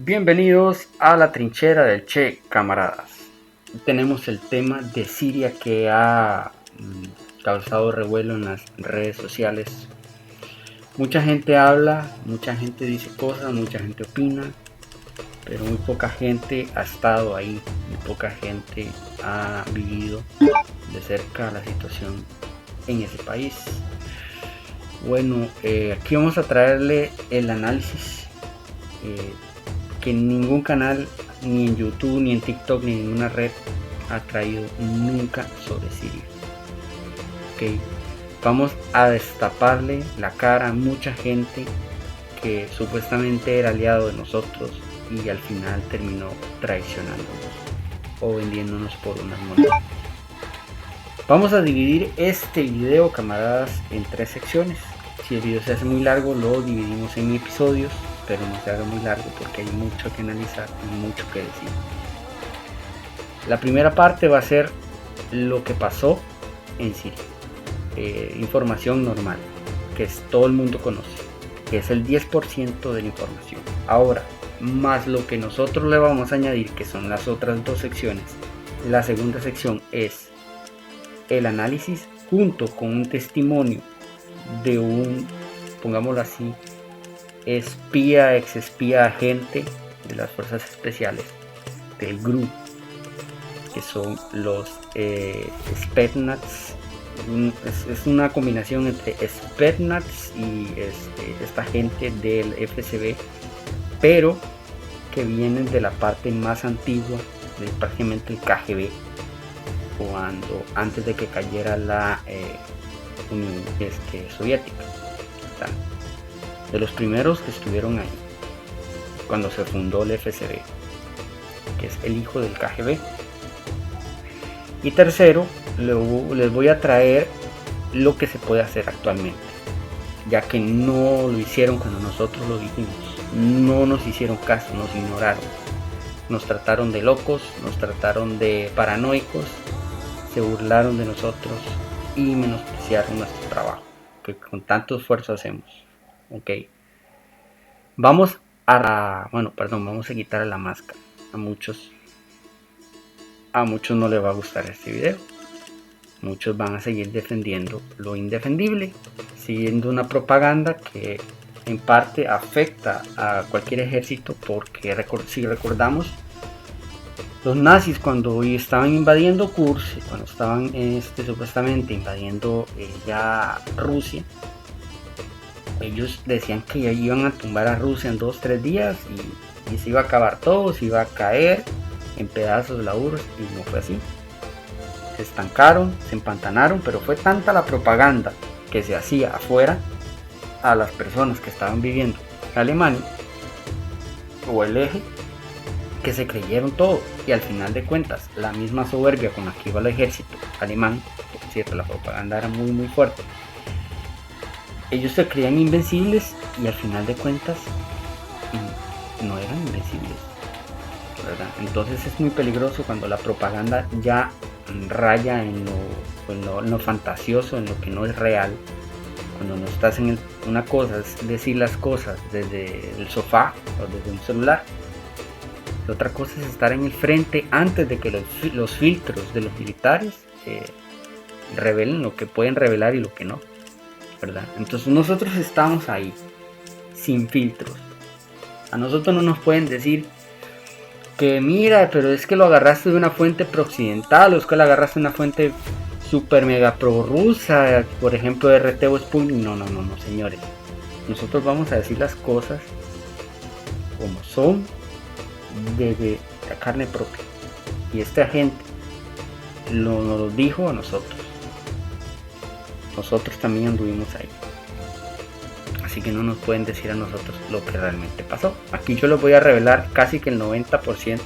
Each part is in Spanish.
Bienvenidos a la trinchera del Che, camaradas. Tenemos el tema de Siria que ha causado revuelo en las redes sociales. Mucha gente habla, mucha gente dice cosas, mucha gente opina, pero muy poca gente ha estado ahí, muy poca gente ha vivido de cerca la situación en ese país. Bueno, aquí vamos a traerle el análisis que ningún canal, ni en YouTube, ni en TikTok, ni en ninguna red ha traído nunca sobre Siria. Okay. Vamos a destaparle la cara a mucha gente que supuestamente era aliado de nosotros y al final terminó traicionándonos o vendiéndonos por unas monedas. Vamos a dividir este video, camaradas, en 3 secciones. Si el video se hace muy largo, lo dividimos en episodios, pero no se haga muy largo porque hay mucho que analizar y mucho que decir. La primera parte va a ser lo que pasó en Siria. Información normal, que todo el mundo conoce, que es el 10% de la información. Ahora, más lo que nosotros le vamos a añadir, que son las otras 2 secciones. La segunda sección es el análisis junto con un testimonio de un, pongámoslo así, espía, ex espía, agente de las fuerzas especiales del GRU, que son los Spetsnaz. Es una combinación entre Spetsnaz y esta gente del FSB, pero que vienen de la parte más antigua de prácticamente el KGB, antes de que cayera la Unión Soviética. De los primeros que estuvieron ahí cuando se fundó el FSB, que es el hijo del KGB. Y tercero, les voy a traer lo que se puede hacer actualmente, ya que no lo hicieron cuando nosotros lo dijimos. No nos hicieron caso, nos ignoraron, nos trataron de locos, nos trataron de paranoicos, se burlaron de nosotros y menospreciaron nuestro trabajo que con tanto esfuerzo hacemos. Ok, vamos a quitar la máscara. A muchos no les va a gustar este video. Muchos van a seguir defendiendo lo indefendible, siguiendo una propaganda que en parte afecta a cualquier ejército, porque si recordamos, los nazis cuando estaban invadiendo Kursk, cuando estaban supuestamente invadiendo ya Rusia, ellos decían que ya iban a tumbar a Rusia en 2-3 días y se iba a acabar todo, se iba a caer en pedazos la URSS, y no fue así. Se estancaron, se empantanaron, pero fue tanta la propaganda que se hacía afuera a las personas que estaban viviendo en Alemania o el eje, que se creyeron todo, y al final de cuentas la misma soberbia con la que iba el ejército alemán, por cierto, la propaganda era muy muy fuerte, ellos se creían invencibles y al final de cuentas no eran invencibles, ¿verdad? Entonces es muy peligroso cuando la propaganda ya raya en lo fantasioso, en lo que no es real. Cuando no estás en una cosa es decir las cosas desde el sofá o desde un celular, la otra cosa es estar en el frente antes de que los filtros de los militares revelen lo que pueden revelar y lo que no, ¿verdad? Entonces nosotros estamos ahí sin filtros. A nosotros no nos pueden decir que mira, pero es que lo agarraste de una fuente pro-occidental, o es que lo agarraste de una fuente super mega pro-rusa, por ejemplo RT o Sputnik. No, señores. Nosotros vamos a decir las cosas como son, desde la carne propia. Y este agente nos lo dijo a nosotros. Nosotros también anduvimos ahí. Así que no nos pueden decir a nosotros lo que realmente pasó. Aquí yo les voy a revelar casi que el 90%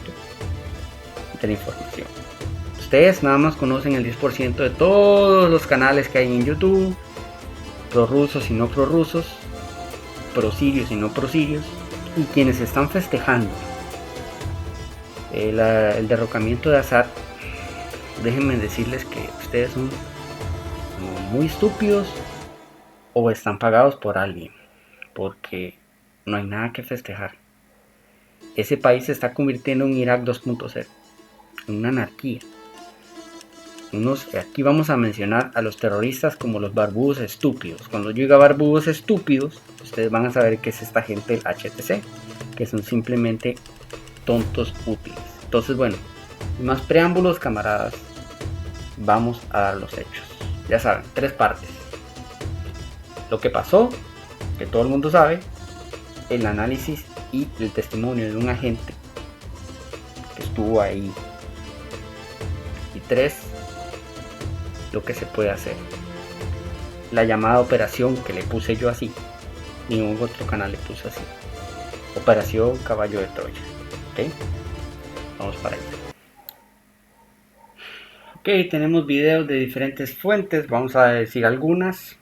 de la información. Ustedes nada más conocen el 10% de todos los canales que hay en YouTube, prorrusos y no prorrusos, prosirios y no prosirios, y quienes están festejando el derrocamiento de Assad. Déjenme decirles que ustedes son muy estúpidos o están pagados por alguien, porque no hay nada que festejar. ese país se está convirtiendo en Irak 2.0, en una anarquía. Aquí vamos a mencionar a los terroristas como los barbudos estúpidos. Cuando yo diga barbudos estúpidos, ustedes van a saber que es esta gente del HTC, que son simplemente tontos útiles. Entonces, bueno, sin más preámbulos, camaradas, vamos a dar los hechos. Ya saben, 3 partes: lo que pasó, que todo el mundo sabe, el análisis y el testimonio de un agente que estuvo ahí, y 3, lo que se puede hacer. La llamada operación, que le puse yo así, ningún otro canal le puso así: Operación Caballo de Troya. ¿Ok? Vamos para allá. Ok, tenemos videos de diferentes fuentes, vamos a decir algunas.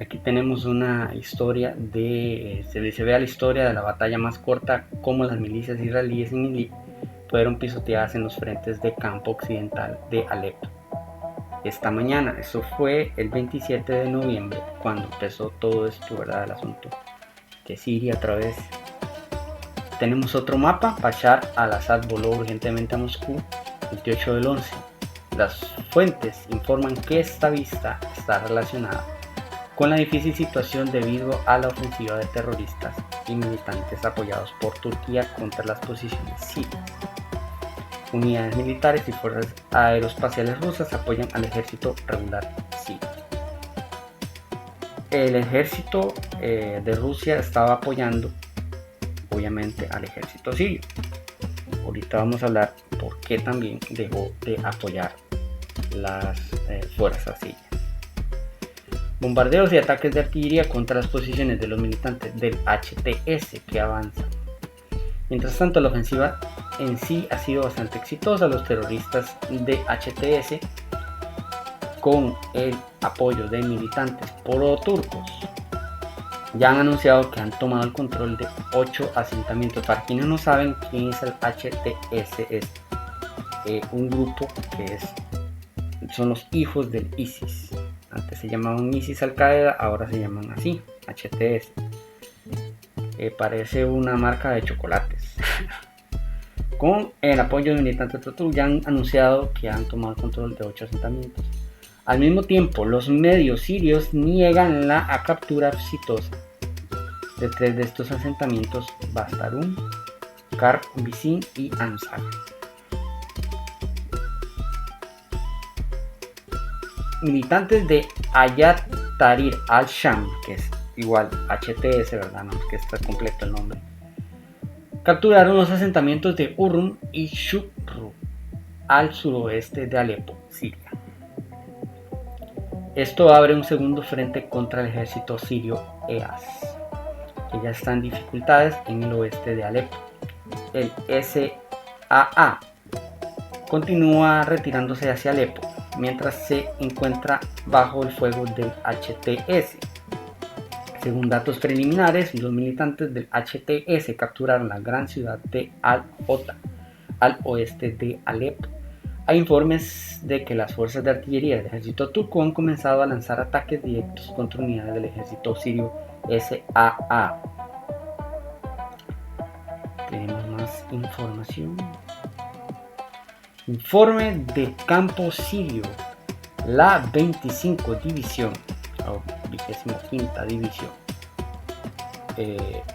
Aquí tenemos una historia se ve la historia de la batalla más corta, cómo las milicias israelíes en Idlib fueron pisoteadas en los frentes de campo occidental de Alepo. Esta mañana, eso fue el 27 de noviembre, cuando empezó todo esto, ¿verdad? El asunto de Siria otra vez. Tenemos otro mapa: Bashar al-Assad voló urgentemente a Moscú el 28 del 11. Las fuentes informan que esta vista está relacionada con la difícil situación debido a la ofensiva de terroristas y militantes apoyados por Turquía contra las posiciones sirias. Unidades militares y fuerzas aeroespaciales rusas apoyan al ejército regular sirio. El ejército de Rusia estaba apoyando, obviamente, al ejército sirio. Ahorita vamos a hablar por qué también dejó de apoyar las fuerzas sirias. Bombardeos y ataques de artillería contra las posiciones de los militantes del HTS que avanzan. Mientras tanto, la ofensiva en sí ha sido bastante exitosa. Los terroristas de HTS, con el apoyo de militantes pro-turcos, ya han anunciado que han tomado el control de 8 asentamientos. Para quienes no saben quién es el HTS, es un grupo que son los hijos del ISIS. Antes se llamaban ISIS Al-Qaeda, ahora se llaman así, HTS. Parece una marca de chocolates. Con el apoyo de militantes pro-turcos ya han anunciado que han tomado el control de 8 asentamientos. Al mismo tiempo, los medios sirios niegan la captura exitosa de 3 de estos asentamientos: Bastarun, Karb Bisin y Ansar. Militantes de Hayat Tahrir al-Sham, que es igual HTS, ¿verdad? No es que está completo el nombre, capturaron los asentamientos de Urum y Shukru al suroeste de Alepo, Siria. Esto abre un segundo frente contra el ejército sirio EAS, que ya está en dificultades en el oeste de Alepo. El SAA continúa retirándose hacia Alepo, mientras se encuentra bajo el fuego del HTS. Según datos preliminares, los militantes del HTS capturaron la gran ciudad de Al-Hota, al oeste de Alepo. Hay informes de que las fuerzas de artillería del ejército turco han comenzado a lanzar ataques directos contra unidades del ejército sirio SAA. Tenemos más información. Informe de campo sirio: la 25 división, o 25ª división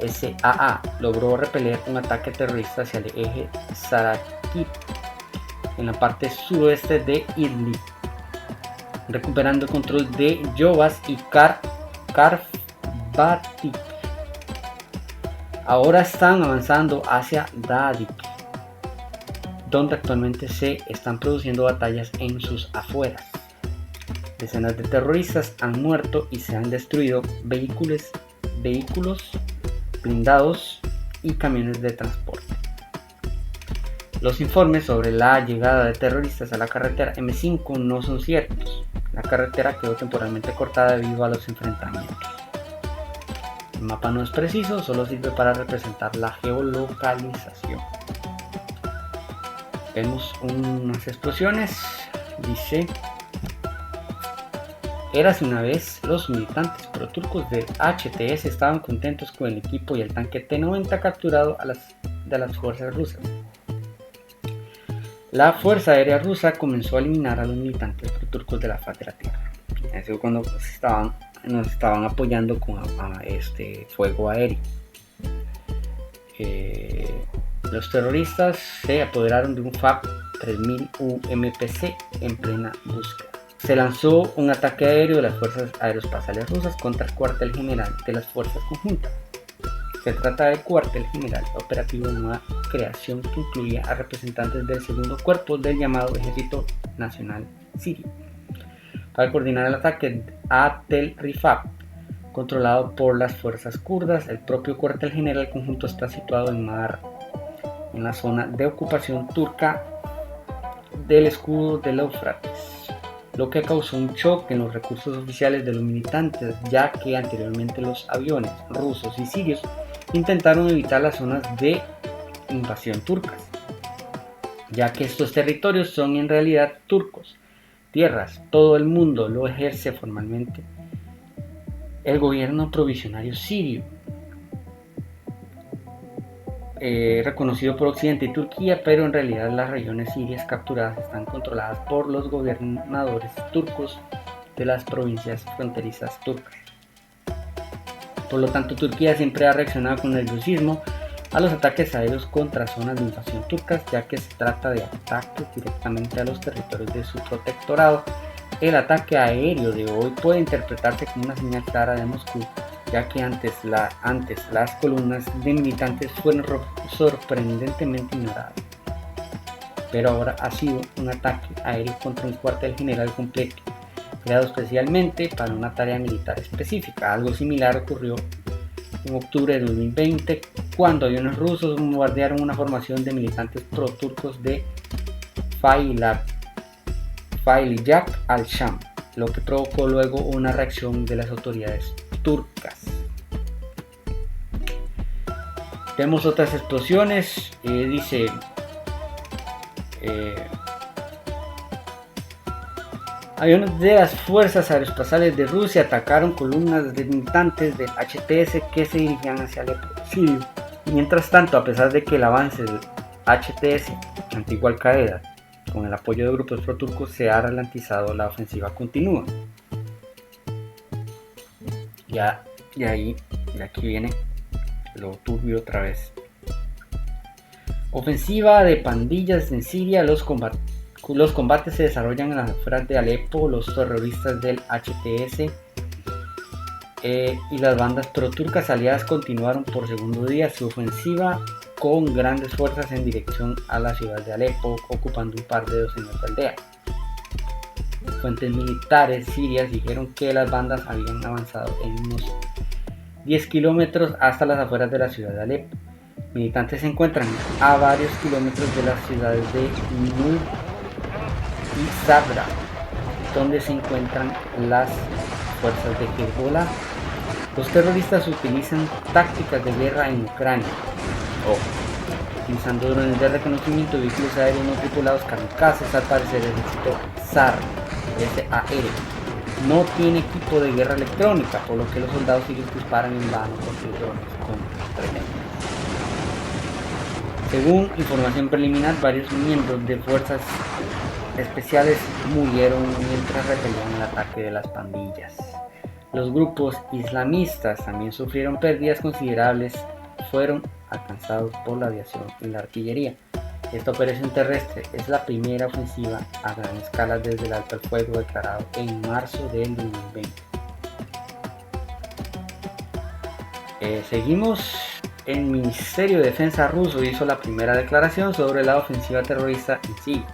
SAA logró repeler un ataque terrorista hacia el eje Sarakip en la parte suroeste de Idlib, recuperando el control de Yovas y Karbatik. Ahora están avanzando hacia Dadik, donde actualmente se están produciendo batallas en sus afueras. Decenas de terroristas han muerto y se han destruido vehículos blindados y camiones de transporte. Los informes sobre la llegada de terroristas a la carretera M5 no son ciertos. La carretera quedó temporalmente cortada debido a los enfrentamientos. El mapa no es preciso, solo sirve para representar la geolocalización. Vemos unas explosiones. Dice Érase una vez, los militantes proturcos del HTS estaban contentos con el equipo y el tanque T-90 capturado de las fuerzas rusas. La Fuerza Aérea Rusa comenzó a eliminar a los militantes proturcos de la faz de la Tierra. Eso cuando nos estaban apoyando con este fuego aéreo. Los terroristas se apoderaron de un FAB-3000 UMPC en plena búsqueda. Se lanzó un ataque aéreo de las fuerzas aeroespaciales rusas contra el cuartel general de las fuerzas conjuntas. Se trata del cuartel general operativo de nueva creación que incluía a representantes del segundo cuerpo del llamado Ejército Nacional Sirio para coordinar el ataque a Tel Rifat, controlado por las fuerzas kurdas. El propio cuartel general conjunto está situado en la zona de ocupación turca del escudo del Éufrates, lo que causó un choque en los recursos oficiales de los militantes, ya que anteriormente los aviones rusos y sirios intentaron evitar las zonas de invasión turcas, ya que estos territorios son en realidad turcos, tierras, todo el mundo lo ejerce formalmente el gobierno provisional sirio, reconocido por Occidente y Turquía, pero en realidad las regiones sirias capturadas están controladas por los gobernadores turcos de las provincias fronterizas turcas. Por lo tanto, Turquía siempre ha reaccionado con nerviosismo a los ataques aéreos contra zonas de invasión turcas, ya que se trata de ataques directamente a los territorios de su protectorado. El ataque aéreo de hoy puede interpretarse como una señal clara de Moscú, ya que antes las columnas de militantes fueron sorprendentemente ignoradas. Pero ahora ha sido un ataque aéreo contra un cuartel general completo, creado especialmente para una tarea militar específica. Algo similar ocurrió en octubre de 2020, cuando aviones rusos bombardearon una formación de militantes pro-turcos de Failiyat al-Sham, lo que provocó luego una reacción de las autoridades turcas. Vemos otras explosiones, aviones de las fuerzas aeroespaciales de Rusia atacaron columnas de militantes del HTS que se dirigían hacia Alepo, Sirio. Mientras tanto, a pesar de que el avance del HTS, antigua Al-Qaeda, con el apoyo de grupos pro-turcos se ha ralentizado, la ofensiva continúa. Y aquí viene lo turbio otra vez. Ofensiva de pandillas en Siria. Los combates se desarrollan en las afueras de Alepo. Los terroristas del HTS y las bandas pro-turcas aliadas continuaron por segundo día su ofensiva con grandes fuerzas en dirección a la ciudad de Alepo, ocupando un par de docenas de aldeas. Fuentes militares sirias dijeron que las bandas habían avanzado en unos 10 kilómetros hasta las afueras de la ciudad de Alepo. Militantes se encuentran a varios kilómetros de las ciudades de Nur y Sabra, donde se encuentran las fuerzas de Hezbollah. Los terroristas utilizan tácticas de guerra en Ucrania, utilizando drones de reconocimiento, vehículos aéreos no tripulados, kamikazes. Al parecer el ejército SAR no tiene equipo de guerra electrónica, por lo que los soldados sirios disparan en vano con sus drones con tremendo. Según información preliminar, varios miembros de fuerzas especiales murieron mientras repelían el ataque de las pandillas. Los grupos islamistas también sufrieron pérdidas considerables, fueron alcanzados por la aviación y la artillería. Esta operación terrestre es la primera ofensiva a gran escala desde el alto al fuego declarado en marzo del 2020. Seguimos. El Ministerio de Defensa ruso hizo la primera declaración sobre la ofensiva terrorista en Siria.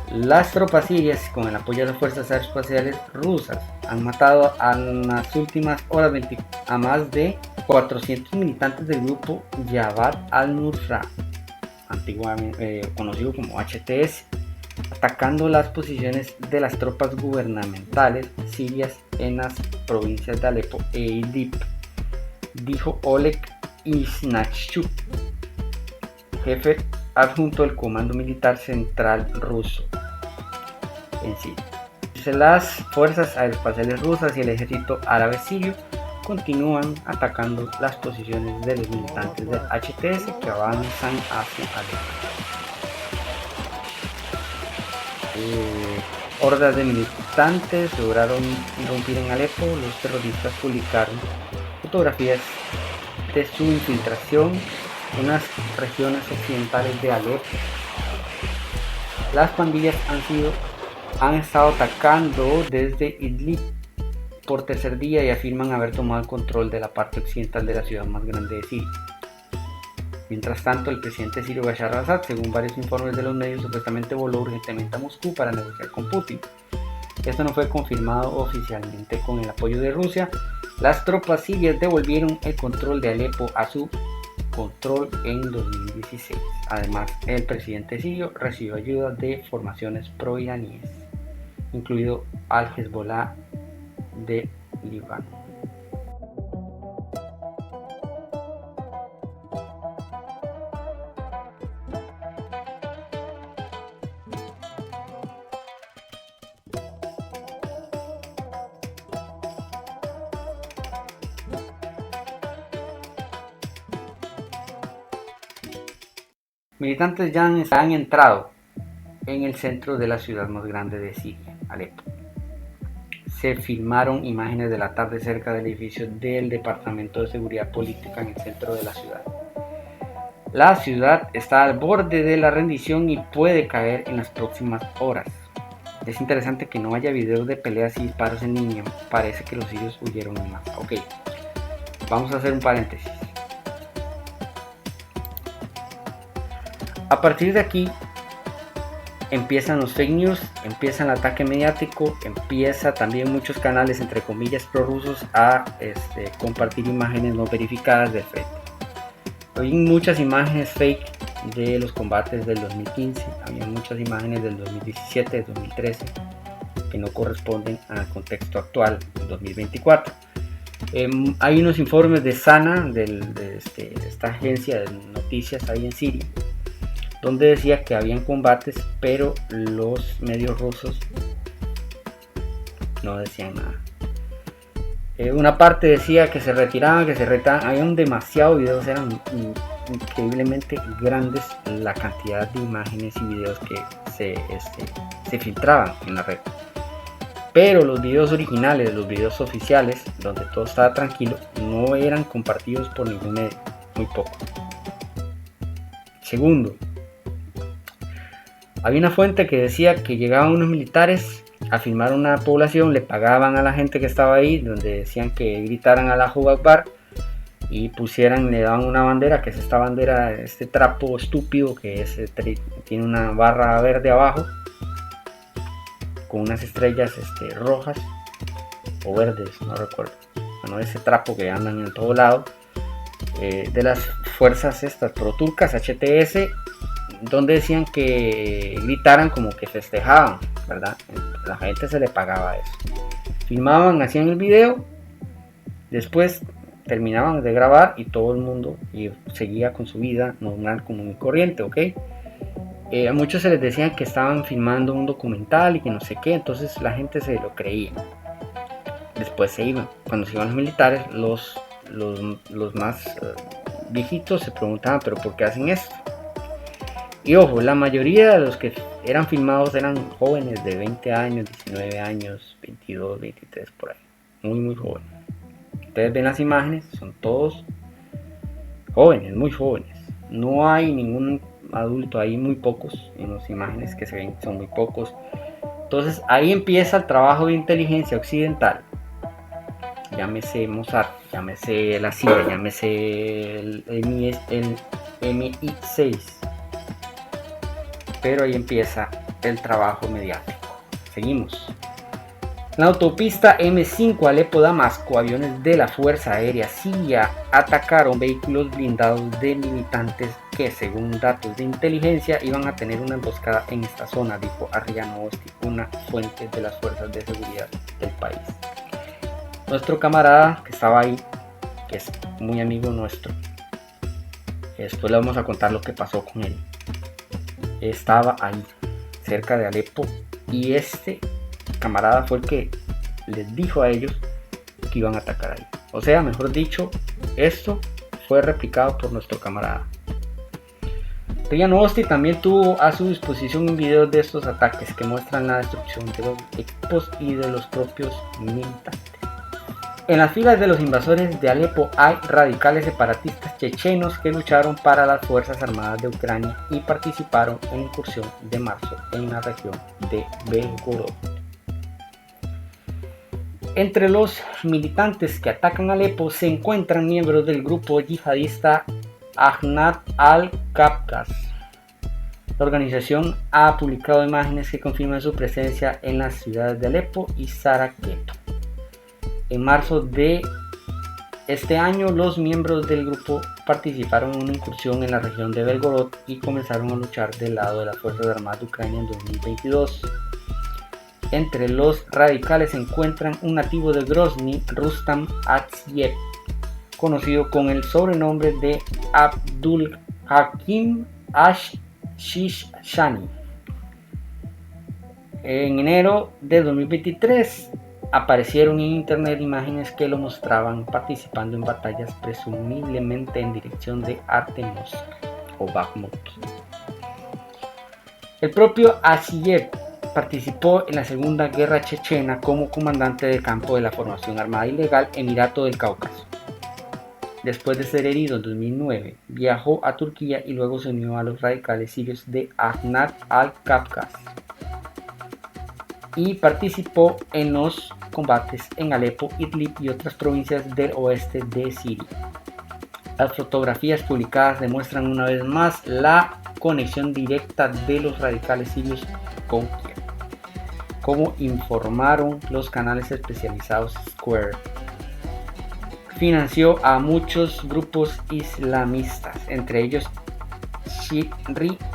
Las tropas sirias, con el apoyo de las fuerzas aeroespaciales rusas, han matado en las últimas horas a más de 400 militantes del grupo Jabhat al-Nusra, antiguamente conocido como HTS, atacando las posiciones de las tropas gubernamentales sirias en las provincias de Alepo e Idlib, dijo Oleg Iznachuk, jefe adjunto del Comando Militar Central ruso en Siria. Dice, las fuerzas aeroespaciales rusas y el ejército árabe sirio continúan atacando las posiciones de los militantes del HTS que avanzan hacia Alepo. Hordas de militantes lograron irrumpir en Alepo. Los terroristas publicaron fotografías de su infiltración en las regiones occidentales de Alepo. Las pandillas han estado atacando desde Idlib por tercer día y afirman haber tomado el control de la parte occidental de la ciudad más grande de Siria. Mientras tanto, el presidente sirio Bashar al-Assad, según varios informes de los medios, supuestamente voló urgentemente a Moscú para negociar con Putin. Esto no fue confirmado oficialmente. Con el apoyo de Rusia, las tropas sirias devolvieron el control de Alepo a su control en 2016. Además, el presidente sirio recibió ayuda de formaciones pro-iraníes, incluido al-Hezbollah de Líbano. Militantes ya han entrado en el centro de la ciudad más grande de Siria, Alepo. Se filmaron imágenes de la tarde cerca del edificio del Departamento de Seguridad Política en el centro de la ciudad. La ciudad está al borde de la rendición y puede caer en las próximas horas. Es interesante que no haya videos de peleas y disparos en línea. Parece que los sirios huyeron en masa. Ok, vamos a hacer un paréntesis. A partir de aquí empiezan los fake news, empieza el ataque mediático, empieza también muchos canales entre comillas prorrusos a compartir imágenes no verificadas del frente. Hay muchas imágenes fake de los combates del 2015, había muchas imágenes del 2017, del 2013 que no corresponden al contexto actual, 2024. Hay unos informes de SANA, de esta agencia de noticias ahí en Siria, donde decía que habían combates, pero los medios rusos no decían nada. Una parte decía que se retiraban, habían demasiados videos, eran increíblemente grandes la cantidad de imágenes y videos que se filtraban en la red. Pero los videos originales, los videos oficiales, donde todo estaba tranquilo, no eran compartidos por ningún medio, muy poco. Segundo, había una fuente que decía que llegaban unos militares a filmar una población, le pagaban a la gente que estaba ahí, donde decían que gritaran Allahu Akbar y le daban una bandera, que es esta bandera, este trapo estúpido que tiene una barra verde abajo con unas estrellas rojas o verdes, no recuerdo. Bueno, ese trapo que andan en todo lado, de las fuerzas estas pro-turcas, HTS, donde decían que gritaran como que festejaban, ¿verdad? La gente se le pagaba eso. Filmaban, hacían el video, después terminaban de grabar y todo el mundo seguía con su vida normal, común y corriente, ¿ok? A muchos se les decían que estaban filmando un documental y que no sé qué, entonces la gente se lo creía. Después se iban. Cuando se iban los militares, los más viejitos se preguntaban, ¿pero por qué hacen esto? Y ojo, la mayoría de los que eran filmados eran jóvenes de 20 años, 19 años, 22, 23, por ahí. Muy, muy jóvenes. Ustedes ven las imágenes, son todos jóvenes, muy jóvenes. No hay ningún adulto, hay muy pocos en las imágenes que se ven, son muy pocos. Entonces ahí empieza el trabajo de inteligencia occidental. Llámese Mossad, llámese la CIA, llámese el MI6. Pero ahí empieza el trabajo mediático. Seguimos. En la autopista M5 Alepo-Damasco, aviones de la Fuerza Aérea Siria atacaron vehículos blindados de militantes que, según datos de inteligencia, iban a tener una emboscada en esta zona, dijo RIA Novosti, una fuente de las fuerzas de seguridad del país. Nuestro camarada que estaba ahí, que es muy amigo nuestro, después le vamos a contar lo que pasó con él, estaba ahí cerca de Alepo y camarada fue el que les dijo a ellos que iban a atacar ahí. O sea, mejor dicho, esto fue replicado por nuestro camarada. RIA Novosti también tuvo a su disposición un video de estos ataques que muestran la destrucción de los equipos y de los propios militantes. En las filas de los invasores de Alepo hay radicales separatistas chechenos que lucharon para las Fuerzas Armadas de Ucrania y participaron en la incursión de marzo en la región de Belgorod. Entre los militantes que atacan Alepo se encuentran miembros del grupo yihadista Ahnat al-Kafkas. La organización ha publicado imágenes que confirman su presencia en las ciudades de Alepo y Sarajevo. En marzo de este año, los miembros del grupo participaron en una incursión en la región de Belgorod y comenzaron a luchar del lado de las Fuerzas Armadas de Ucrania en 2022. Entre los radicales se encuentran un nativo de Grozny, Rustam Atsiev, conocido con el sobrenombre de Abdul Hakim Shishani. En enero de 2023 aparecieron en internet imágenes que lo mostraban participando en batallas presumiblemente en dirección de Artemovsk o Bakhmut. El propio Atsiev participó en la Segunda Guerra Chechena como comandante de campo de la formación armada ilegal Emirato del Cáucaso. Después de ser herido en 2009, viajó a Turquía y luego se unió a los radicales sirios de Ahnat al-Kafkas y participó en los combates en Alepo, Idlib y otras provincias del oeste de Siria. Las fotografías publicadas demuestran una vez más la conexión directa de los radicales sirios con Kiev, como informaron los canales especializados Square. Financió a muchos grupos islamistas, entre ellos Shirris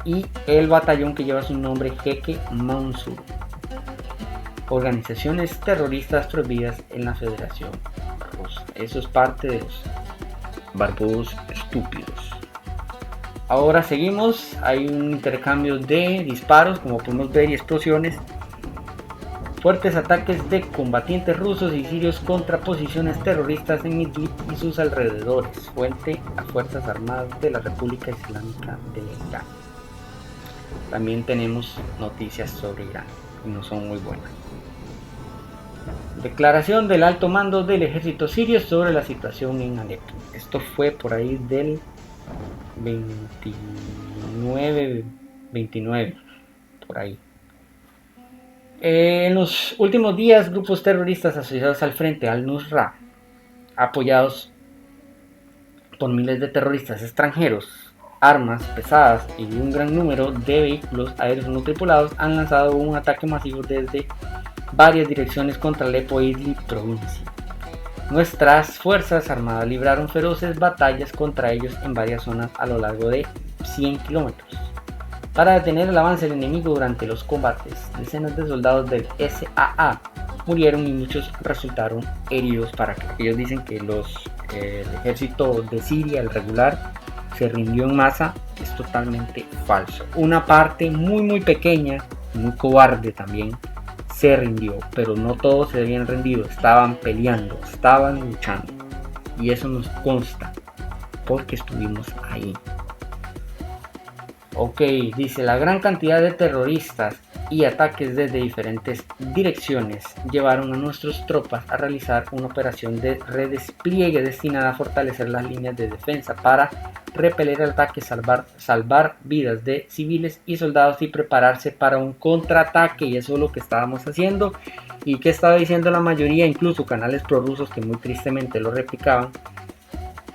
y el batallón que lleva su nombre Jeque Mansur, organizaciones terroristas prohibidas en la Federación Rusa. Eso es parte de los barbudos estúpidos. Ahora seguimos, hay un intercambio de disparos, como podemos ver, y explosiones. Fuertes ataques de combatientes rusos y sirios contra posiciones terroristas en Idlib y sus alrededores, fuente a Fuerzas Armadas de la República Islámica de Irán. También tenemos noticias sobre Irán y no son muy buenas. Declaración del alto mando del ejército sirio sobre la situación en Alepo. Esto fue por ahí del 29, por ahí. En los últimos días, grupos terroristas asociados al Frente al-Nusra, apoyados por miles de terroristas extranjeros, armas pesadas y un gran número de vehículos aéreos no tripulados, han lanzado un ataque masivo desde varias direcciones contra Alepo e Idlib provincia. Nuestras fuerzas armadas libraron feroces batallas contra ellos en varias zonas a lo largo de 100 kilómetros. Para detener el avance del enemigo durante los combates, decenas de soldados del SAA murieron y muchos resultaron heridos. Ellos dicen que el ejército de Siria, el regular, se rindió en masa. Es totalmente falso. Una parte muy pequeña, muy cobarde también, se rindió, pero no todos se habían rendido, estaban peleando, estaban luchando, y eso nos consta porque estuvimos ahí. Ok, dice, la gran cantidad de terroristas y ataques desde diferentes direcciones llevaron a nuestras tropas a realizar una operación de redespliegue destinada a fortalecer las líneas de defensa para repeler el ataque, salvar vidas de civiles y soldados y prepararse para un contraataque. Y eso es lo que estábamos haciendo y que estaba diciendo la mayoría, incluso canales prorrusos que muy tristemente lo replicaban.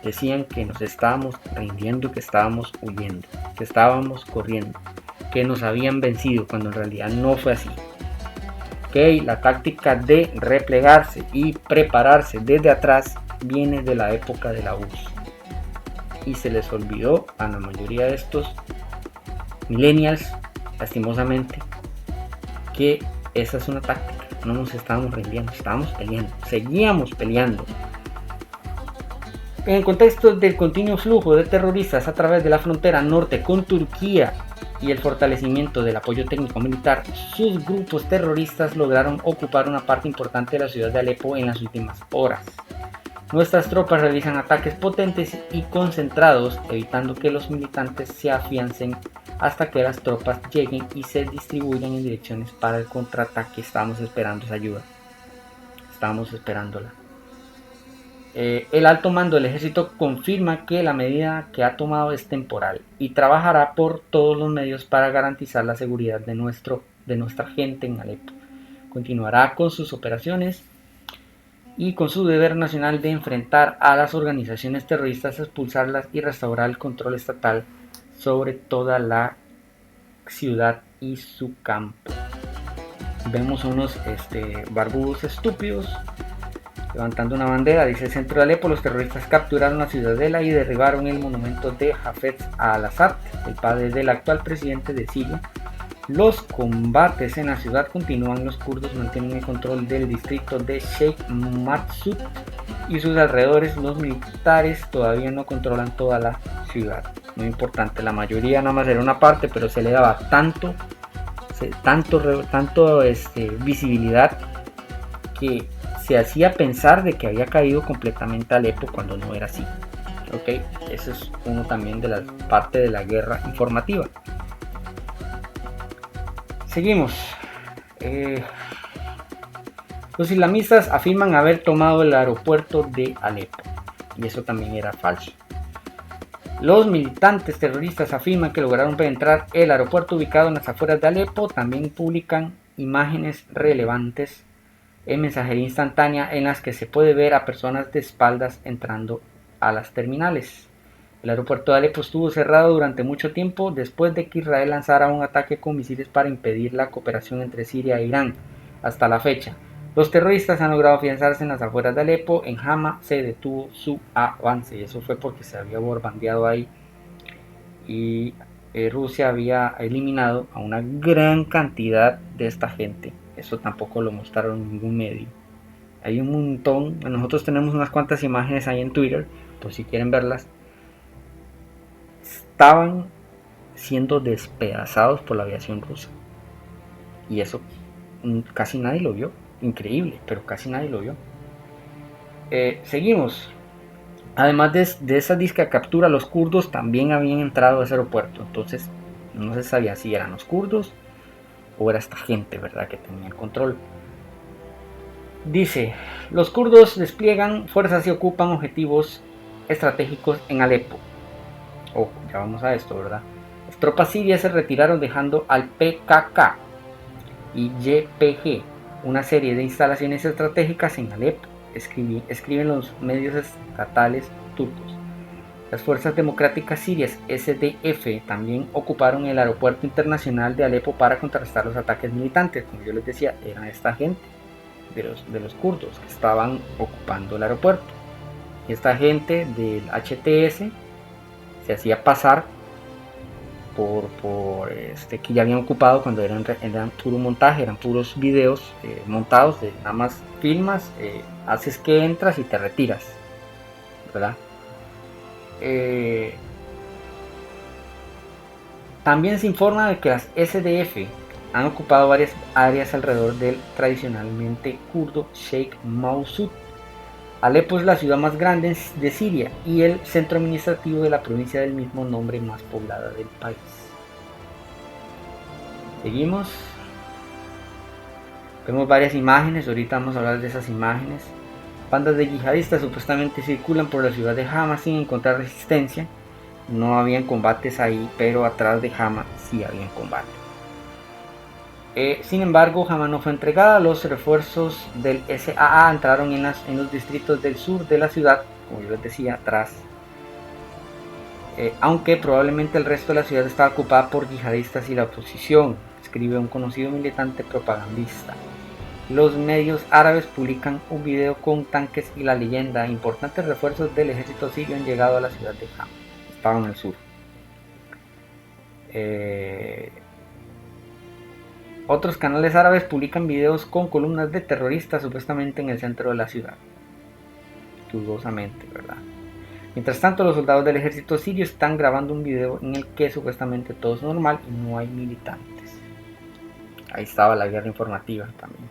Decían que nos estábamos rindiendo, que estábamos huyendo, que estábamos corriendo, que nos habían vencido, cuando en realidad no fue así. Ok, la táctica de replegarse y prepararse desde atrás viene de la época de la URSS. Y se les olvidó a la mayoría de estos millennials, lastimosamente, que esa es una táctica. No nos estábamos rindiendo, estábamos peleando, seguíamos peleando. En el contexto del continuo flujo de terroristas a través de la frontera norte con Turquía y el fortalecimiento del apoyo técnico militar, sus grupos terroristas lograron ocupar una parte importante de la ciudad de Alepo en las últimas horas. Nuestras tropas realizan ataques potentes y concentrados, evitando que los militantes se afiancen hasta que las tropas lleguen y se distribuyan en direcciones para el contraataque. Estamos esperando esa ayuda. Estamos esperándola. El alto mando del ejército confirma que la medida que ha tomado es temporal y trabajará por todos los medios para garantizar la seguridad de nuestra gente en Alepo. Continuará con sus operaciones y con su deber nacional de enfrentar a las organizaciones terroristas, expulsarlas y restaurar el control estatal sobre toda la ciudad y su campo. Vemos unos barbudos estúpidos levantando una bandera. Dice: el centro de Alepo, los terroristas capturaron la ciudadela y derribaron el monumento de Hafez al-Assad, el padre del actual presidente de Siria. Los combates en la ciudad continúan. Los kurdos mantienen el control del distrito de Sheikh Maksud y sus alrededores. Los militares todavía no controlan toda la ciudad. Muy importante, la mayoría nada más era una parte, pero se le daba tanto visibilidad que se hacía pensar de que había caído completamente Alepo cuando no era así. ¿Ok? Eso es uno también de la parte de la guerra informativa. Seguimos. Los islamistas afirman haber tomado el aeropuerto de Alepo, y eso también era falso. Los militantes terroristas afirman que lograron penetrar el aeropuerto ubicado en las afueras de Alepo. También publican imágenes relevantes en mensajería instantánea en las que se puede ver a personas de espaldas entrando a las terminales. El aeropuerto de Alepo estuvo cerrado durante mucho tiempo después de que Israel lanzara un ataque con misiles para impedir la cooperación entre Siria e Irán. Hasta la fecha, los terroristas han logrado afianzarse en las afueras de Alepo. En Hama se detuvo su avance, y eso fue porque se había bombardeado ahí y Rusia había eliminado a una gran cantidad de esta gente. Eso tampoco lo mostraron en ningún medio. Hay un montón. Nosotros tenemos unas cuantas imágenes ahí en Twitter, por si quieren verlas. Estaban siendo despedazados por la aviación rusa, y eso casi nadie lo vio. Increíble, pero casi nadie lo vio. Seguimos. Además de esa disca captura, los kurdos también habían entrado a ese aeropuerto. Entonces no se sabía si eran los kurdos o era esta gente, ¿verdad?, que tenía el control. Dice: los kurdos despliegan fuerzas y ocupan objetivos estratégicos en Alepo. Ya vamos a esto, ¿verdad? Las tropas sirias se retiraron dejando al PKK y YPG una serie de instalaciones estratégicas en Alepo, escriben los medios estatales turcos. Las fuerzas democráticas sirias SDF también ocuparon el aeropuerto internacional de Alepo para contrarrestar los ataques militantes. Como yo les decía, eran esta gente de los kurdos que estaban ocupando el aeropuerto. Y esta gente del HTS se hacía pasar por que ya habían ocupado, cuando eran puro montaje, eran puros videos montados, de nada más filmas, haces que entras y te retiras, ¿verdad? También se informa de que las SDF han ocupado varias áreas alrededor del tradicionalmente kurdo Sheikh Maksud. Alepo es la ciudad más grande de Siria y el centro administrativo de la provincia del mismo nombre más poblada del país. Seguimos. Vemos varias imágenes, ahorita vamos a hablar de esas imágenes. Bandas de yihadistas supuestamente circulan por la ciudad de Hama sin encontrar resistencia. No habían combates ahí, pero atrás de Hama sí habían combates. Sin embargo, Hama no fue entregada. Los refuerzos del SAA entraron en los distritos del sur de la ciudad, como yo les decía, atrás. Aunque probablemente el resto de la ciudad estaba ocupada por yihadistas y la oposición, escribe un conocido militante propagandista. Los medios árabes publican un video con tanques y la leyenda: importantes refuerzos del ejército sirio han llegado a la ciudad de Hama. Estaba en el sur. Otros canales árabes publican videos con columnas de terroristas supuestamente en el centro de la ciudad. Dudosamente, ¿verdad? Mientras tanto, los soldados del ejército sirio están grabando un video en el que supuestamente todo es normal y no hay militantes. Ahí estaba la guerra informativa también,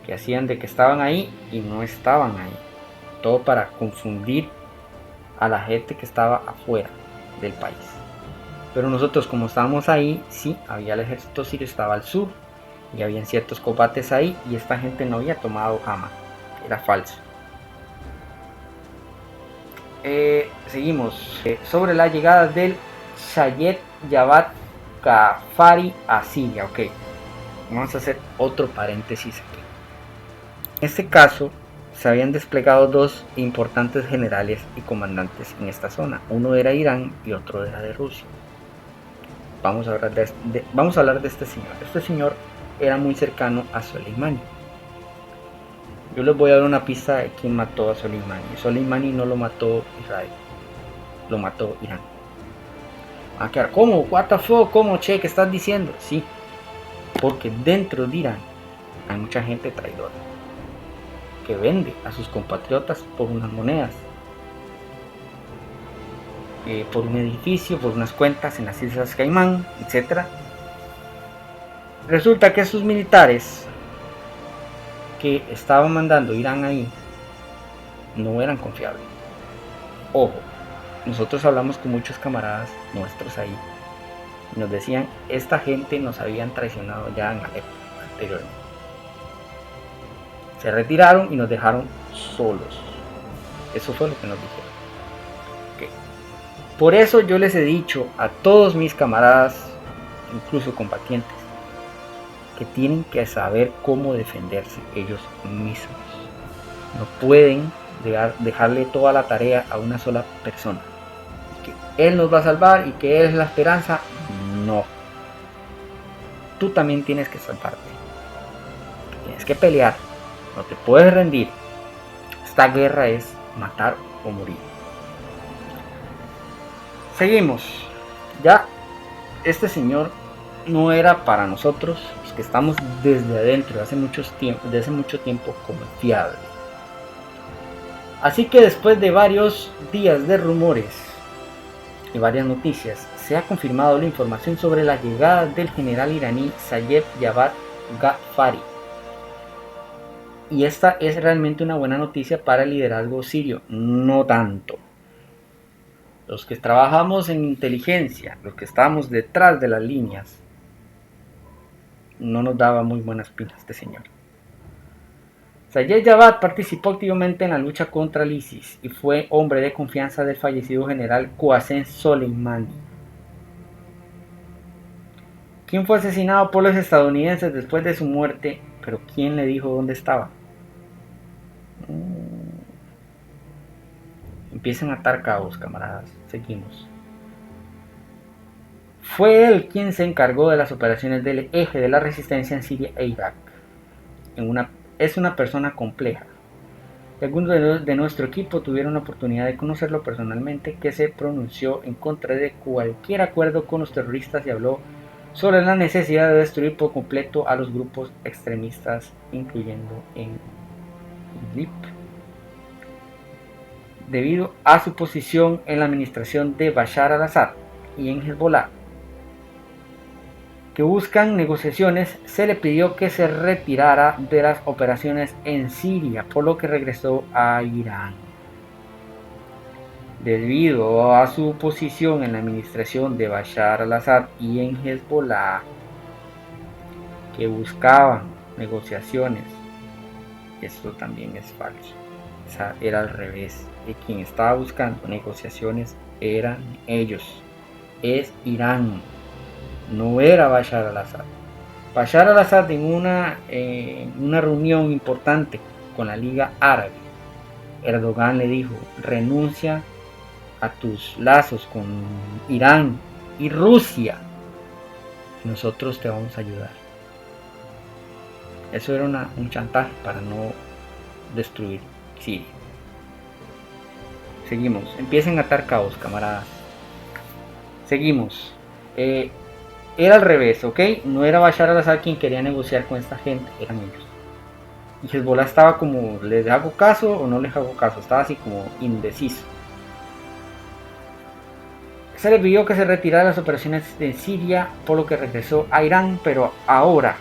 que hacían de que estaban ahí y no estaban ahí. Todo para confundir a la gente que estaba afuera del país. Pero nosotros, como estábamos ahí, sí, había el ejército sirio, estaba al sur y habían ciertos combates ahí y esta gente no había tomado Hama, era falso. Seguimos sobre la llegada del Sayed Javad Ghaffari a Siria. Ok, vamos a hacer otro paréntesis aquí. En este caso se habían desplegado dos importantes generales y comandantes en esta zona. Uno era Irán y otro era de Rusia. Vamos a hablar de este señor. Este señor era muy cercano a Soleimani. Yo les voy a dar una pista de quién mató a Soleimani. Soleimani no lo mató Israel, lo mató Irán. Van a quedar, ¿cómo? What the fuck? ¿Cómo, che? ¿Qué estás diciendo? Sí, porque dentro de Irán hay mucha gente traidora que vende a sus compatriotas por unas monedas, por un edificio, por unas cuentas en las Islas Caimán, etc. Resulta que sus militares que estaban mandando Irán ahí no eran confiables. Ojo, nosotros hablamos con muchos camaradas nuestros ahí. Nos decían, esta gente nos habían traicionado ya en la época anterior. Se retiraron y nos dejaron solos. Eso fue lo que nos dijeron. Okay. Por eso yo les he dicho a todos mis camaradas, incluso combatientes, que tienen que saber cómo defenderse ellos mismos. No pueden dejarle toda la tarea a una sola persona. Que él nos va a salvar y que él es la esperanza. No. Tú también tienes que salvarte. Tienes que pelear. No te puedes rendir. Esta guerra es matar o morir. Seguimos. Ya este señor no era para nosotros, los que estamos desde adentro de hace mucho tiempo, confiable. Así que después de varios días de rumores y varias noticias, se ha confirmado la información sobre la llegada del general iraní Sayed Javad Ghaffari. Y esta es realmente una buena noticia para el liderazgo sirio, no tanto. Los que trabajamos en inteligencia, los que estábamos detrás de las líneas, no nos daba muy buenas pilas este señor. Sayed Javad participó activamente en la lucha contra el ISIS y fue hombre de confianza del fallecido general Qasem Soleimani, quien fue asesinado por los estadounidenses después de su muerte. Pero ¿quién le dijo dónde estaba? Empiezan a atar cabos, camaradas. Seguimos. Fue él quien se encargó de las operaciones del eje de la resistencia en Siria e Irak. Es una persona compleja. Algunos de nuestro equipo tuvieron la oportunidad de conocerlo personalmente, que se pronunció en contra de cualquier acuerdo con los terroristas y habló sobre la necesidad de destruir por completo a los grupos extremistas, incluyendo en Idlib, debido a su posición en la administración de Bashar al-Assad y en Hezbollah, que buscan negociaciones. Se le pidió que se retirara de las operaciones en Siria, por lo que regresó a Irán. Debido a su posición en la administración de Bashar al-Assad y en Hezbollah, que buscaban negociaciones, esto también es falso. O sea, era al revés. De quien estaba buscando negociaciones eran ellos. Es Irán. No era Bashar al-Assad. Bashar al-Assad en una reunión importante con la Liga Árabe, Erdogan le dijo, renuncia a tus lazos con Irán y Rusia. Nosotros te vamos a ayudar. Eso era un chantaje para no destruir Siria. Seguimos. Empiecen a atar cabos, camaradas. Seguimos. Era al revés, ¿ok? No era Bashar al-Assad quien quería negociar con esta gente, eran ellos. Y Hezbollah estaba como, ¿les hago caso o no les hago caso? Estaba así como indeciso. Se le pidió que se retirara de las operaciones de Siria, por lo que regresó a Irán, pero ahora,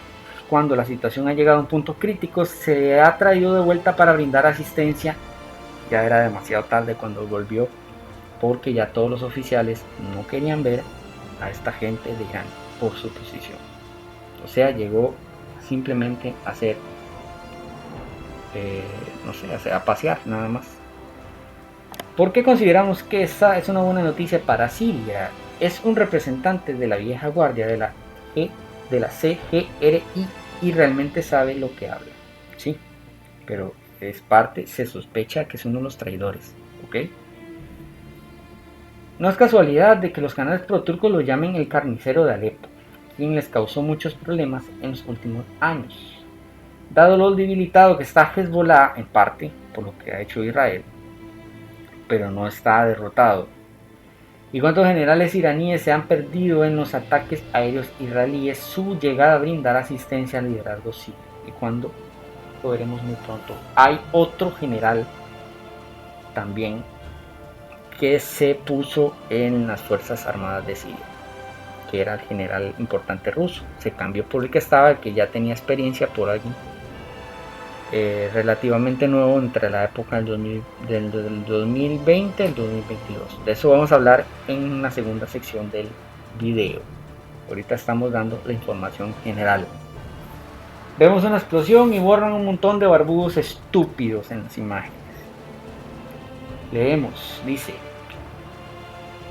cuando la situación ha llegado a un punto crítico, se ha traído de vuelta para brindar asistencia. Ya era demasiado tarde cuando volvió, porque ya todos los oficiales no querían ver a esta gente de Irán por su posición. O sea, llegó simplemente a hacer, no sé, a pasear nada más. ¿Por qué consideramos que esta es una buena noticia para Siria? Es un representante de la vieja guardia de la CGRI y realmente sabe lo que habla. Sí, pero es parte, se sospecha que es uno de los traidores. ¿Ok? No es casualidad de que los canales pro-turcos lo llamen el carnicero de Alepo, quien les causó muchos problemas en los últimos años. Dado lo debilitado que está Hezbollah, en parte por lo que ha hecho Israel, pero no está derrotado. ¿Y cuántos generales iraníes se han perdido en los ataques aéreos israelíes? Su llegada a brindar asistencia al liderazgo sirio. ¿Y cuándo? Lo veremos muy pronto. Hay otro general también que se puso en las Fuerzas Armadas de Siria, que era el general importante ruso. Se cambió por el que estaba, el que ya tenía experiencia, por alguien relativamente nuevo entre la época del 2020 y el 2022. De eso vamos a hablar en la segunda sección del video. Ahorita estamos dando la información general. Vemos una explosión y borran un montón de barbudos estúpidos en las imágenes. Leemos, dice: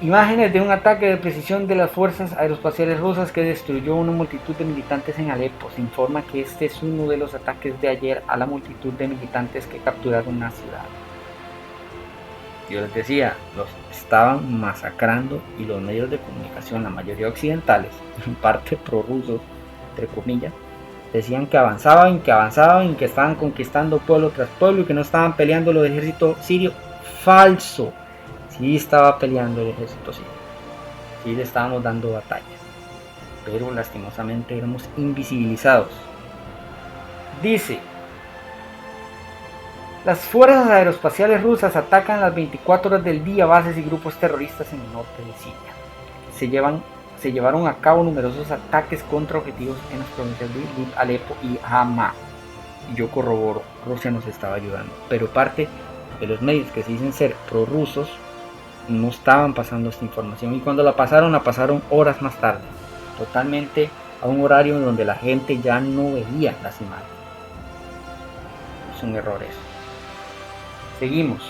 imágenes de un ataque de precisión de las fuerzas aeroespaciales rusas que destruyó una multitud de militantes en Alepo. Se informa que este es uno de los ataques de ayer a la multitud de militantes que capturaron la ciudad. Yo les decía, los estaban masacrando y los medios de comunicación, la mayoría occidentales, en parte prorrusos, entre comillas, decían que avanzaban y que estaban conquistando pueblo tras pueblo y que no estaban peleando los ejército sirio. Falso. Sí estaba peleando el ejército sirio, sí le estábamos dando batalla, pero lastimosamente éramos invisibilizados. Dice: las fuerzas aeroespaciales rusas atacan las 24 horas del día bases y grupos terroristas en el norte de Siria. Se llevaron a cabo numerosos ataques contra objetivos en las provincias de Idlib, Alepo y Hama. Y yo corroboro, Rusia nos estaba ayudando, pero parte de los medios que se dicen ser prorrusos no estaban pasando esta información, y cuando la pasaron horas más tarde, totalmente a un horario en donde la gente ya no veía las imágenes. Es un error eso. Seguimos.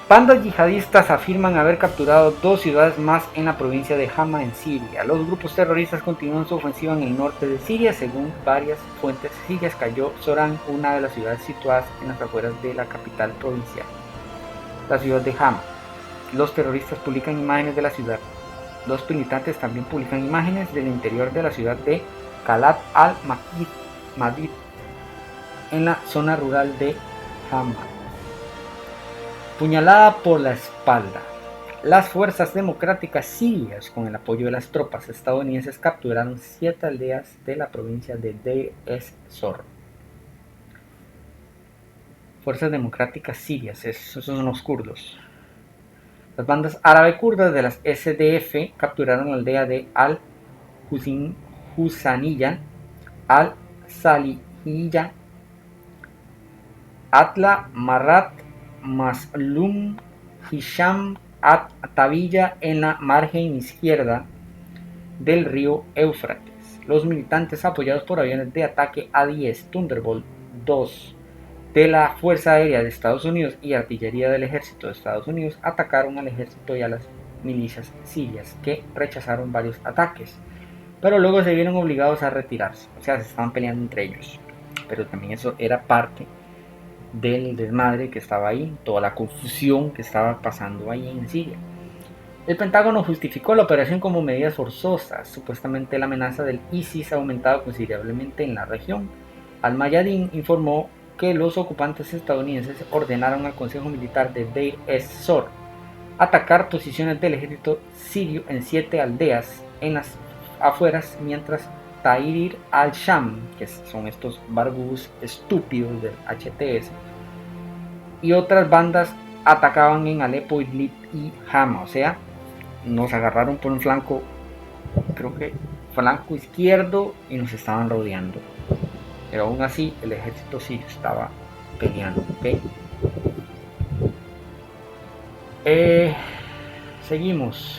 Bandas yihadistas afirman haber capturado 2 ciudades más en la provincia de Hama en Siria. Los grupos terroristas continúan su ofensiva en el norte de Siria. Según varias fuentes sirias, cayó Soran, una de las ciudades situadas en las afueras de la capital provincial, la ciudad de Hama. Los terroristas publican imágenes de la ciudad. Los militantes también publican imágenes del interior de la ciudad de Kalat al-Madid, en la zona rural de Hama. Puñalada por la espalda. Las fuerzas democráticas sirias, con el apoyo de las tropas estadounidenses, capturaron 7 aldeas de la provincia de Deir ez-Zor. Fuerzas democráticas sirias, esos son los kurdos. Las bandas árabe-kurdas de las SDF capturaron la aldea de Al-Husaniya, Al-Salihiyya, Atla, Marat, Maslum, Hisham, At-Tabilla, en la margen izquierda del río Éufrates. Los militantes, apoyados por aviones de ataque A-10 Thunderbolt 2 de la Fuerza Aérea de Estados Unidos y artillería del Ejército de Estados Unidos, atacaron al ejército y a las milicias sirias, que rechazaron varios ataques, pero luego se vieron obligados a retirarse. O sea, se estaban peleando entre ellos, pero también eso era parte del desmadre que estaba ahí, toda la confusión que estaba pasando ahí en Siria. El Pentágono justificó la operación como medidas forzosas. Supuestamente la amenaza del ISIS ha aumentado considerablemente en la región. Al-Mayadin informó que los ocupantes estadounidenses ordenaron al Consejo Militar de Deir ez-Zor atacar posiciones del ejército sirio en 7 aldeas en las afueras, mientras Tahrir al-Sham, que son estos barbudos estúpidos del HTS, y otras bandas atacaban en Alepo, Idlib y Hama. O sea, nos agarraron por un flanco, creo que flanco izquierdo, y nos estaban rodeando. Pero aún así el ejército sirio estaba peleando. ¿Okay? Seguimos.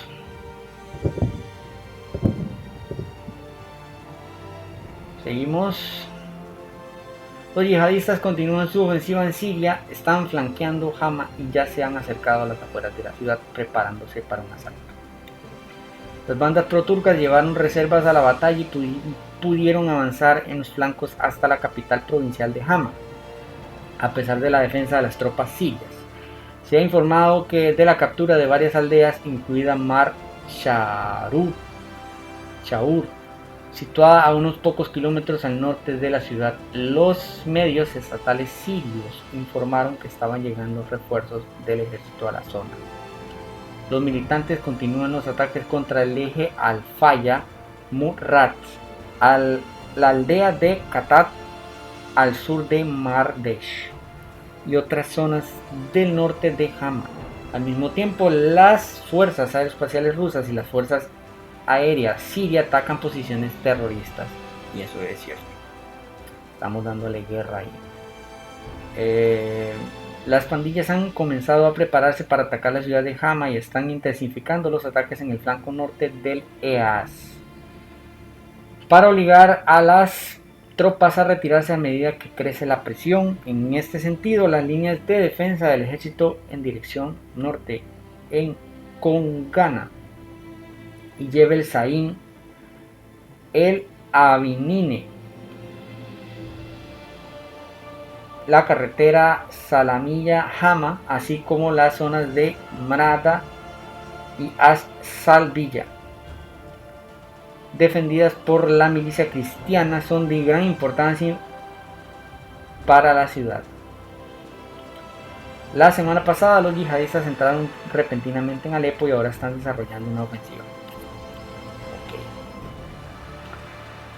Los yihadistas continúan su ofensiva en Siria, están flanqueando Hama y ya se han acercado a las afueras de la ciudad preparándose para un asalto. Las bandas pro-turcas llevaron reservas a la batalla y pudieron avanzar en los flancos hasta la capital provincial de Hama, a pesar de la defensa de las tropas sirias. Se ha informado que de la captura de varias aldeas, incluida Mar Shaur, situada a unos pocos kilómetros al norte de la ciudad. Los medios estatales sirios informaron que estaban llegando refuerzos del ejército a la zona. Los militantes continúan los ataques contra el eje Al-Faya Murrat, la aldea de Katat al sur de Mardesh y otras zonas del norte de Hama. Al mismo tiempo, las fuerzas aeroespaciales rusas y las fuerzas aéreas sirias atacan posiciones terroristas, y eso es cierto. Estamos dándole guerra ahí. Las pandillas han comenzado a prepararse para atacar la ciudad de Hama y están intensificando los ataques en el flanco norte del Eas para obligar a las tropas a retirarse a medida que crece la presión. En este sentido, las líneas de defensa del ejército en dirección norte en Kongana y Jebel Zain, el Avinine, la carretera Salamilla-Hama, así como las zonas de Mrada y As-Salbiya, defendidas por la milicia cristiana, son de gran importancia para la ciudad. La semana pasada los yihadistas entraron repentinamente en Alepo y ahora están desarrollando una ofensiva.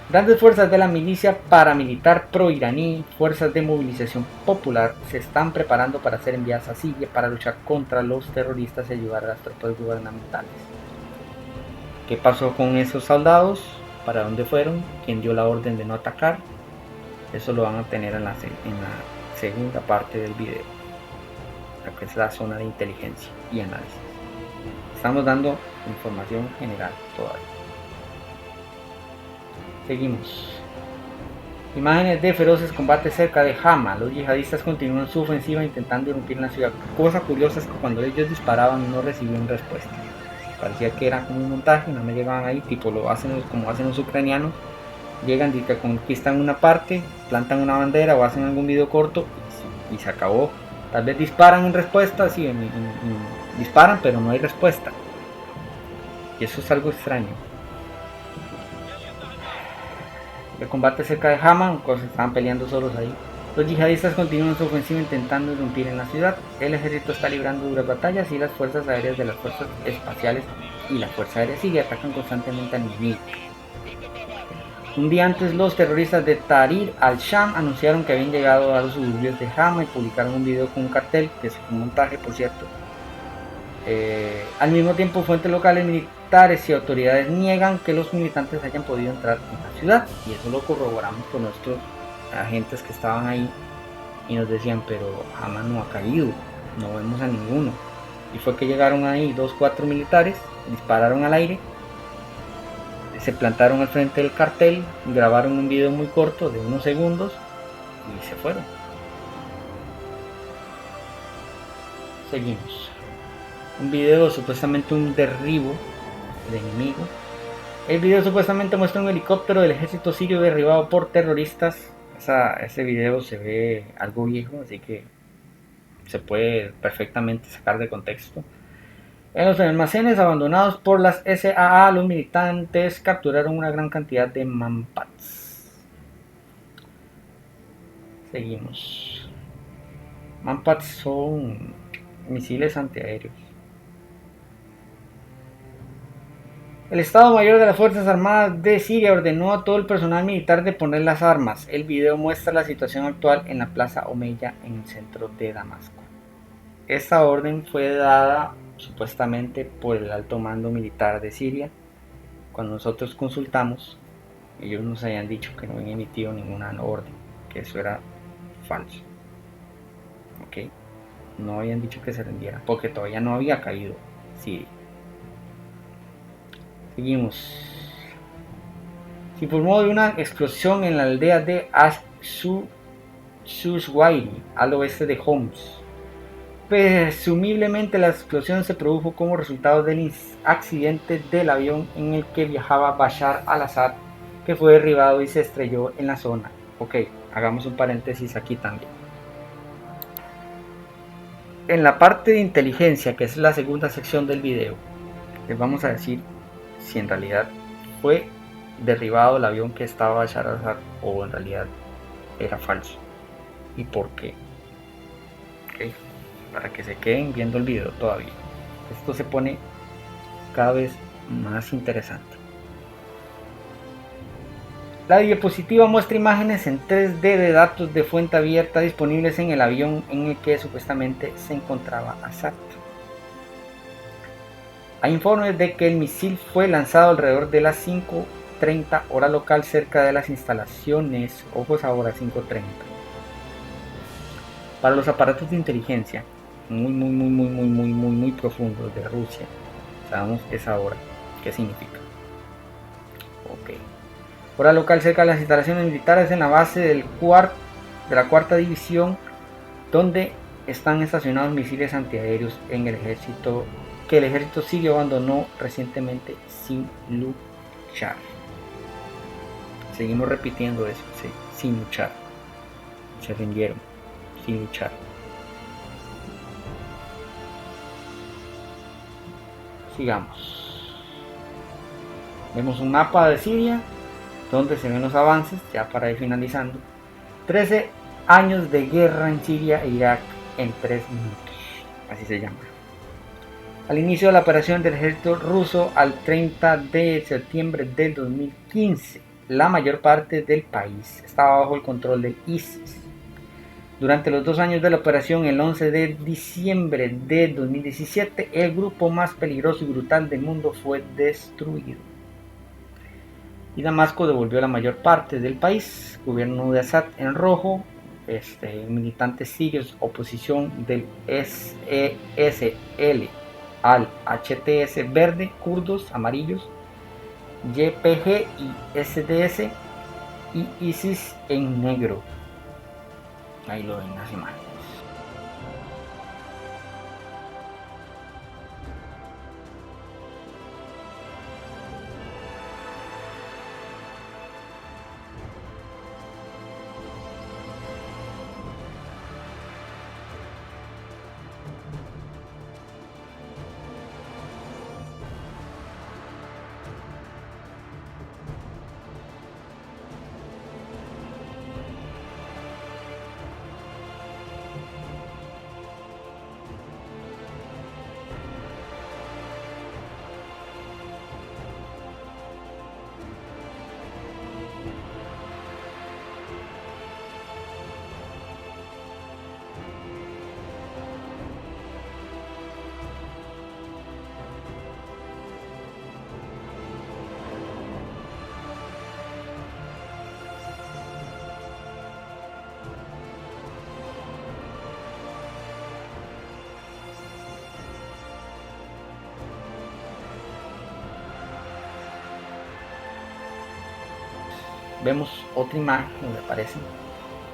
Grandes fuerzas de la milicia paramilitar pro-iraní, fuerzas de movilización popular, se están preparando para ser enviadas a Siria para luchar contra los terroristas y ayudar a las tropas gubernamentales. ¿Qué pasó con esos soldados? ¿Para dónde fueron? ¿Quién dio la orden de no atacar? Eso lo van a tener en la segunda parte del video, que es la zona de inteligencia y análisis. Estamos dando información general todavía. Seguimos. Imágenes de feroces combates cerca de Hama. Los yihadistas continúan su ofensiva intentando irrumpir en la ciudad. Cosa curiosa es que cuando ellos disparaban no recibían respuesta. Parecía que era como un montaje, no me llegaban ahí, tipo lo hacen como hacen los ucranianos. Llegan y que conquistan una parte, plantan una bandera o hacen algún video corto y se acabó. Tal vez disparan en respuesta, sí, disparan, pero no hay respuesta. Y eso es algo extraño. El combate cerca de Hama, se estaban peleando solos ahí. Los yihadistas continúan su ofensiva intentando irrumpir en la ciudad. El ejército está librando duras batallas y las fuerzas aéreas de las fuerzas espaciales y la fuerza aérea siria atacan constantemente al enemigo. Un día antes, los terroristas de Tahrir al-Sham anunciaron que habían llegado a los suburbios de Hama y publicaron un video con un cartel, que es un montaje, por cierto. Al mismo tiempo, fuentes locales, militares y autoridades niegan que los militantes hayan podido entrar en la ciudad, y eso lo corroboramos con nuestros agentes que estaban ahí y nos decían, pero Hama no ha caído, no vemos a ninguno. Y fue que llegaron ahí 2-4 militares, dispararon al aire, se plantaron al frente del cartel, grabaron un video muy corto de unos segundos y se fueron. Seguimos. Un video, supuestamente un derribo del enemigo. El video supuestamente muestra un helicóptero del ejército sirio derribado por terroristas. Ese video se ve algo viejo, así que se puede perfectamente sacar de contexto. En los almacenes abandonados por las SAA, los militantes capturaron una gran cantidad de Manpads. Seguimos. Manpads son misiles antiaéreos. El Estado Mayor de las Fuerzas Armadas de Siria ordenó a todo el personal militar de poner las armas. El video muestra la situación actual en la Plaza Omeya en el centro de Damasco. Esta orden fue dada supuestamente por el alto mando militar de Siria. Cuando nosotros consultamos, ellos nos habían dicho que no habían emitido ninguna orden, que eso era falso. ¿Ok? No habían dicho que se rendieran, porque todavía no había caído Siria. Seguimos. Se informó de una explosión en la aldea de Ash-Shuswari, al oeste de Homs. Presumiblemente la explosión se produjo como resultado del accidente del avión en el que viajaba Bashar al-Assad, que fue derribado y se estrelló en la zona. Ok, hagamos un paréntesis aquí también. En la parte de inteligencia, que es la segunda sección del video, les vamos a decir si en realidad fue derribado el avión que estaba Bashar al-Assad o en realidad era falso y por qué. Okay, para que se queden viendo el video todavía. Esto se pone cada vez más interesante. La diapositiva muestra imágenes en 3D de datos de fuente abierta disponibles en el avión en el que supuestamente se encontraba Assad. Hay informes de que el misil fue lanzado alrededor de las 5:30 hora local cerca de las instalaciones, ojos ahora 5:30. Para los aparatos de inteligencia muy profundos de Rusia, sabemos esa hora, ¿qué significa? Ok. Hora local cerca de las instalaciones militares en la base de la cuarta división, donde están estacionados misiles antiaéreos en el ejército que el ejército sirio abandonó recientemente sin luchar. Seguimos repitiendo eso, sí, sin luchar. Se rindieron, sin luchar. Sigamos. Vemos un mapa de Siria donde se ven los avances, ya para ir finalizando. 13 años de guerra en Siria e Irak en 3 minutos, así se llama. Al inicio de la operación del ejército ruso al 30 de septiembre del 2015, la mayor parte del país estaba bajo el control del ISIS. Durante los 2 años de la operación, el 11 de diciembre de 2017, el grupo más peligroso y brutal del mundo fue destruido. Y Damasco devolvió la mayor parte del país. Gobierno de Assad en rojo, militantes sirios, oposición del SEL al HTS verde, kurdos amarillos, YPG y SDS y ISIS en negro. Ahí lo ven las imágenes. Vemos otra imagen donde aparecen.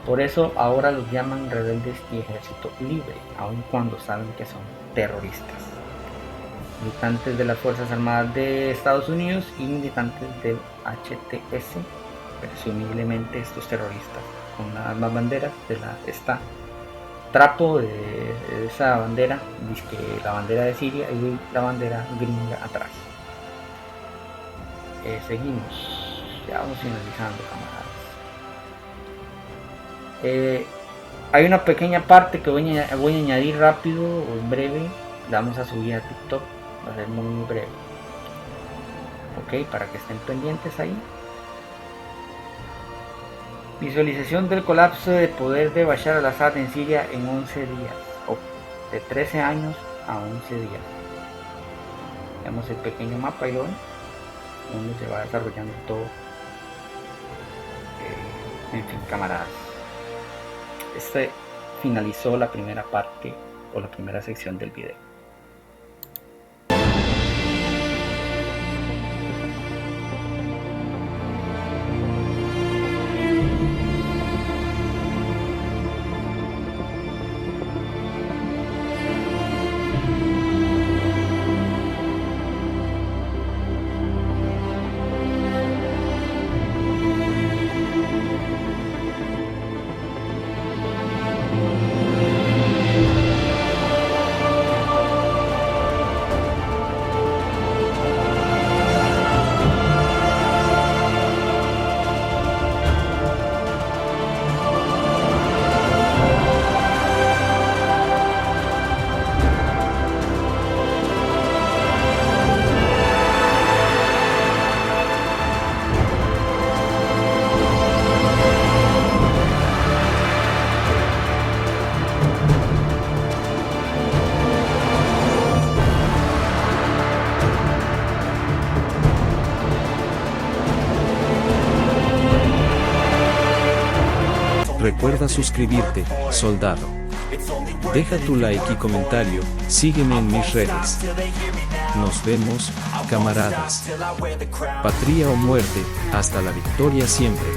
Por eso ahora los llaman rebeldes y ejército libre, aun cuando saben que son terroristas. Militantes de las Fuerzas Armadas de Estados Unidos y militantes del HTS, presumiblemente estos terroristas, con las banderas de esta trapo de esa bandera, dice la bandera de Siria y la bandera gringa atrás. Seguimos. Ya vamos finalizando, camaradas. Hay una pequeña parte que voy a añadir rápido o en breve. La vamos a subir a TikTok. Va a ser muy breve. Ok, para que estén pendientes ahí. Visualización del colapso de poder de Bashar al-Assad en Siria en 11 días. Oh, de 13 años a 11 días. Vemos el pequeño mapa y donde se va desarrollando todo. En fin, camaradas, finalizó la primera parte o la primera sección del video. Recuerda suscribirte, soldado. Deja tu like y comentario, sígueme en mis redes. Nos vemos, camaradas. Patria o muerte, hasta la victoria siempre.